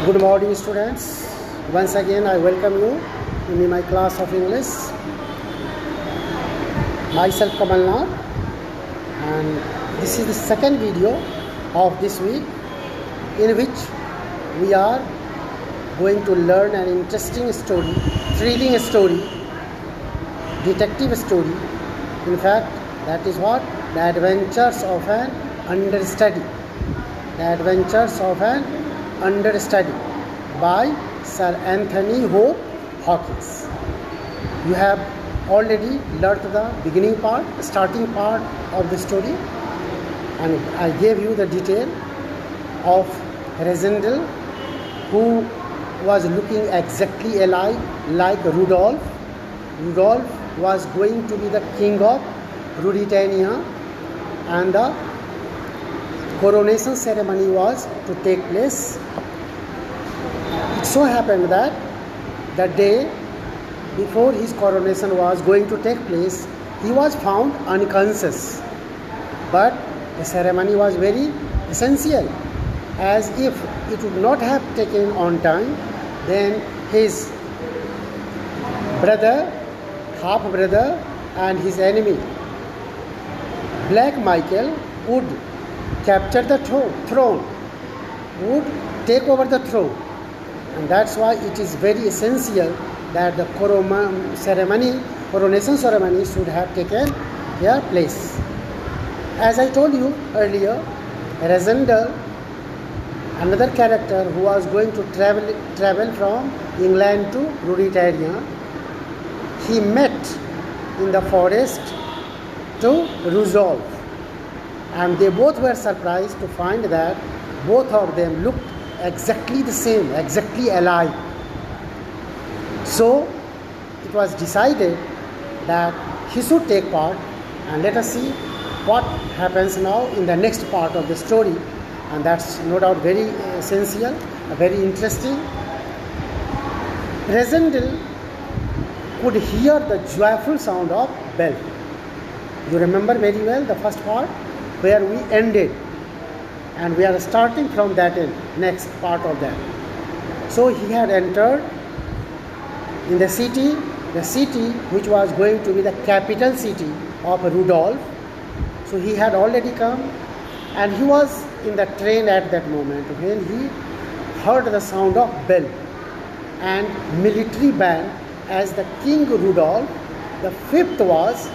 Good morning, students. Once again, I welcome you in my class of English. Myself, Kamalnath, and this is the second video of this week in which we are going to learn an interesting story, thrilling story, detective story. In fact, that is what? The Adventures of an Understudy. The Adventures of an Understudy by Sir Anthony Hope Hawkins. You have already learnt the beginning part, starting part of the story, and I gave you the detail of Rezendel, who was looking exactly alike like Rudolph. Rudolph was going to be the king of Ruritania, and the coronation ceremony was to take place. It so happened that the day before his coronation was going to take place, he was found unconscious. But the ceremony was very essential, as if it would not have taken on time, then his brother, half brother, and his enemy, Black Michael, would capture the throne, would take over the throne. And that's why it is very essential that the coronation ceremony should have taken their place. As I told you earlier, Rezendel, another character who was going to travel from England to Ruritania, he met in the forest to Rudolph, and they both were surprised to find that both of them looked exactly the same, exactly alike. So it was decided that he should take part, and let us see what happens now in the next part of the story, and that's no doubt very essential, very interesting. Rezendel could hear the joyful sound of bell. You remember very well the first part where we ended, and we are starting from that end, next part of that. So he had entered in the city which was going to be the capital city of Rudolph. So he had already come, and he was in the train at that moment when he heard the sound of bell and military band, as the King Rudolph the fifth was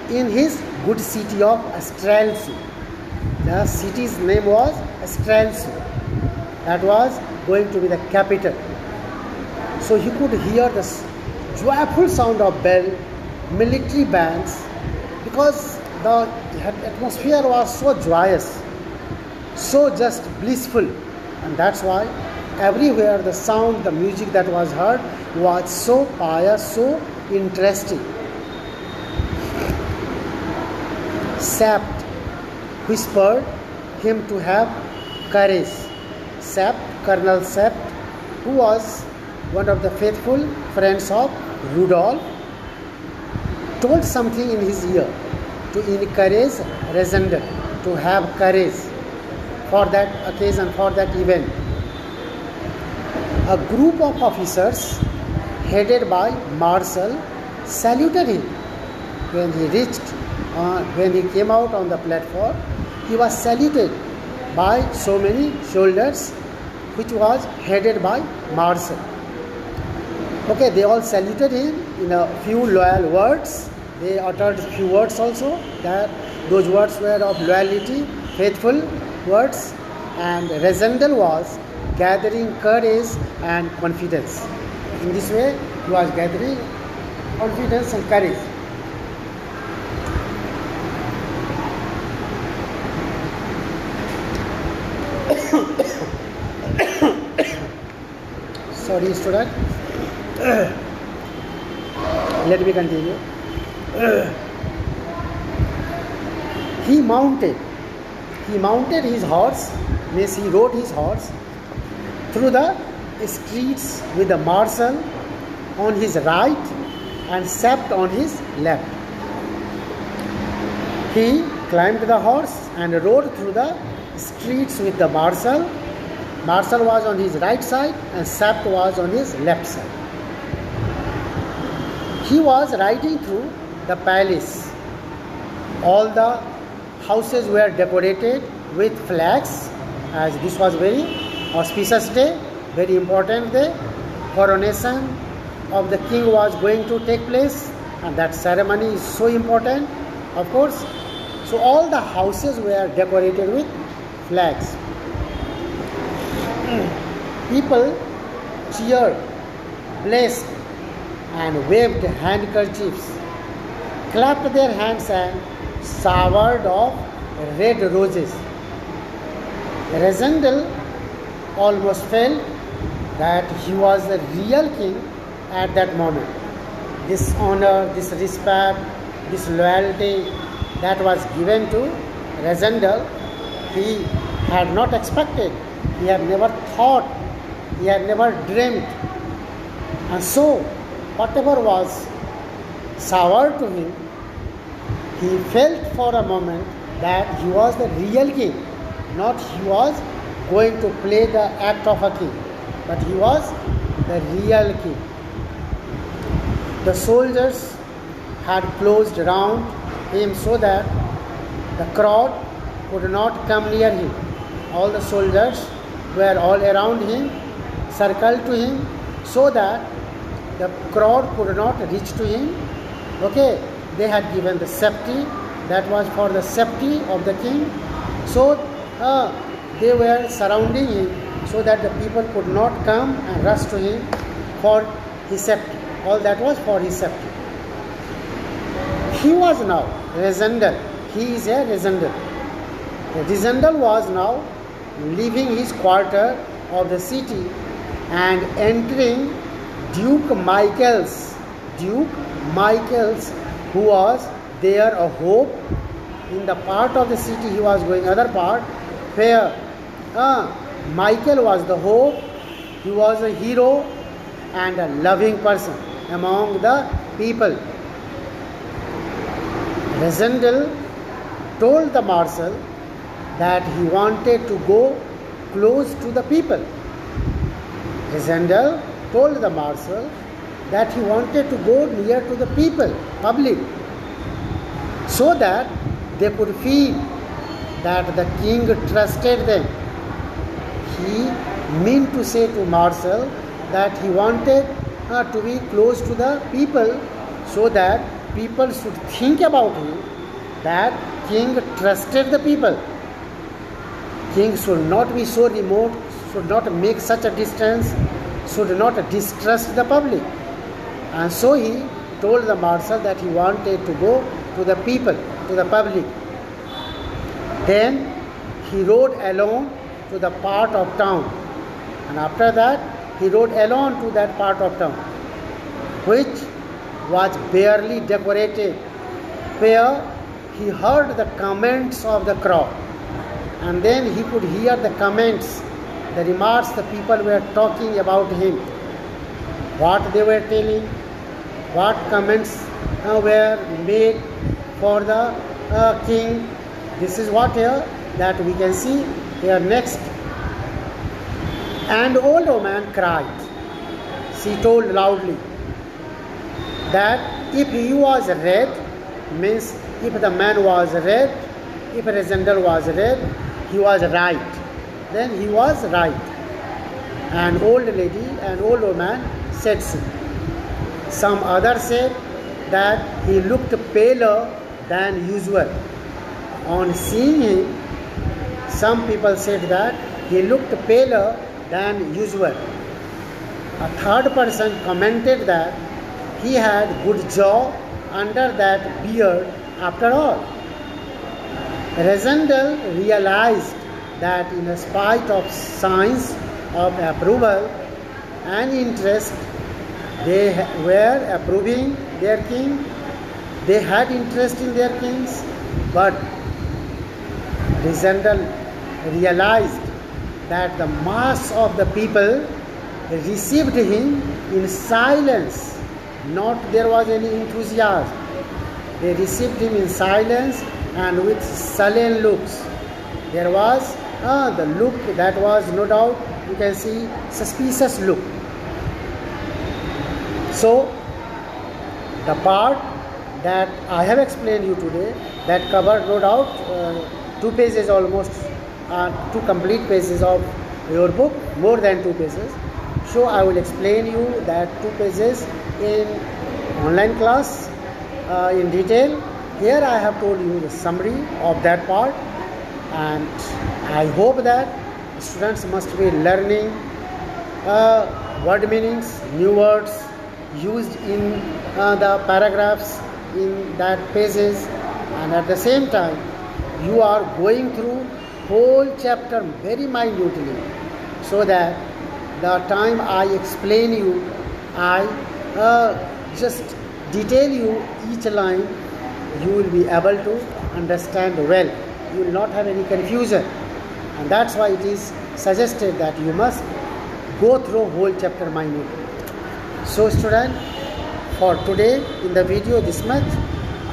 in his good city of Streltsy. The city's name was Streltsy. That was going to be the capital. So he could hear the joyful sound of bell, military bands, because the atmosphere was so joyous, so just blissful, and that's why everywhere the sound, the music that was heard was so pious, so interesting. Sept whispered him to have courage. Sept, Colonel Sept, who was one of the faithful friends of Rudolph, told something in his ear to encourage Rezendel to have courage for that occasion, for that event. A group of officers headed by Marshal saluted him. When he came out on the platform, he was saluted by so many soldiers, which was headed by Marshal. Okay, they all saluted him in a few loyal words. They uttered few words also, that those words were of loyalty, faithful words, and Rezendel was gathering courage and confidence. In this way, he was gathering confidence and courage. Sorry, student. Let me continue. He mounted his horse, means he rode his horse through the streets with the marshal on his right and Sept on his left. He climbed the horse and rode through the streets with the marshal Marshal was on his right side and Sept was on his left side. He was riding through the palace. All the houses were decorated with flags, as this was very auspicious day, very important day. Coronation of the king was going to take place, and that ceremony is so important, of course. So all the houses were decorated with flags. People cheered, blessed, and waved handkerchiefs, clapped their hands and showered of red roses. Rezendel almost felt that he was the real king at that moment. This honor, this respect, this loyalty that was given to Rezendel, he had not expected, he had never thought, he had never dreamed. And so, whatever was showered to him, he felt for a moment that he was the real king, not he was going to play the act of a king, but he was the real king. The soldiers had closed round him so that the crowd could not come near him. All the soldiers were all around him, circled to him, so that the crowd could not reach to him. Okay, they had given the safety, that was for the safety of the king. So they were surrounding him so that the people could not come and rush to him for his safety. All that was for his safety. He was now Rezendel. He is a Rezendel. Rezendel was now leaving his quarter of the city and entering Duke Michael's, who was there a hope in the part of the city he was going, other part where Michael was the hope. He was a hero and a loving person among the people. Rezendel told the marshal that he wanted to go close to the people. Rezendel told the marshal that he wanted to go near to the people, public, so that they could feel that the king trusted them. He meant to say to marshal that he wanted to be close to the people so that people should think about him that king trusted the people. King should not be so remote, should not make such a distance, should not distrust the public. And so he told the marshal that he wanted to go to the people, to the public. Then he rode alone to the part of town. And after that, he rode alone to that part of town, which was barely decorated, where he heard the comments of the crowd. And then he could hear the comments, the remarks the people were talking about him, what they were telling, what comments were made for the king. This is what here that we can see here next. And old woman cried. She told loudly that if he was red, means if the man was red, if Rezendel was red, he was right. Then he was right. An old lady, an old woman said so. Some others said that he looked paler than usual. On seeing him, some people said that he looked paler than usual. A third person commented that he had good jaw under that beard after all. Rezendel realized that in spite of signs of approval and interest, they were approving their king, they had interest in their kings, but Rezendel realized that the mass of the people received him in silence, not there was any enthusiasm. They received him in silence and with sullen looks. There was the look that was no doubt you can see suspicious look. So the part that I have explained you today, that covered no doubt 2 pages almost, 2 complete pages of your book, more than 2 pages. So I will explain you that 2 pages in online class in detail. Here I have told you the summary of that part, and I hope that students must be learning word meanings, new words used in the paragraphs in that pages, and at the same time you are going through whole chapter very minutely, so that the time I explain you, I just detail you each line, you will be able to understand well. You will not have any confusion, and that's why it is suggested that you must go through whole chapter minutely. So student, for today in the video this much.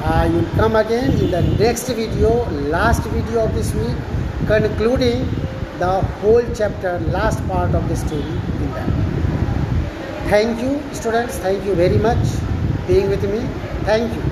I will come again in the next video, last video of this week, concluding the whole chapter, last part of the story in that. Thank you students, thank you very much being with me. Thank you.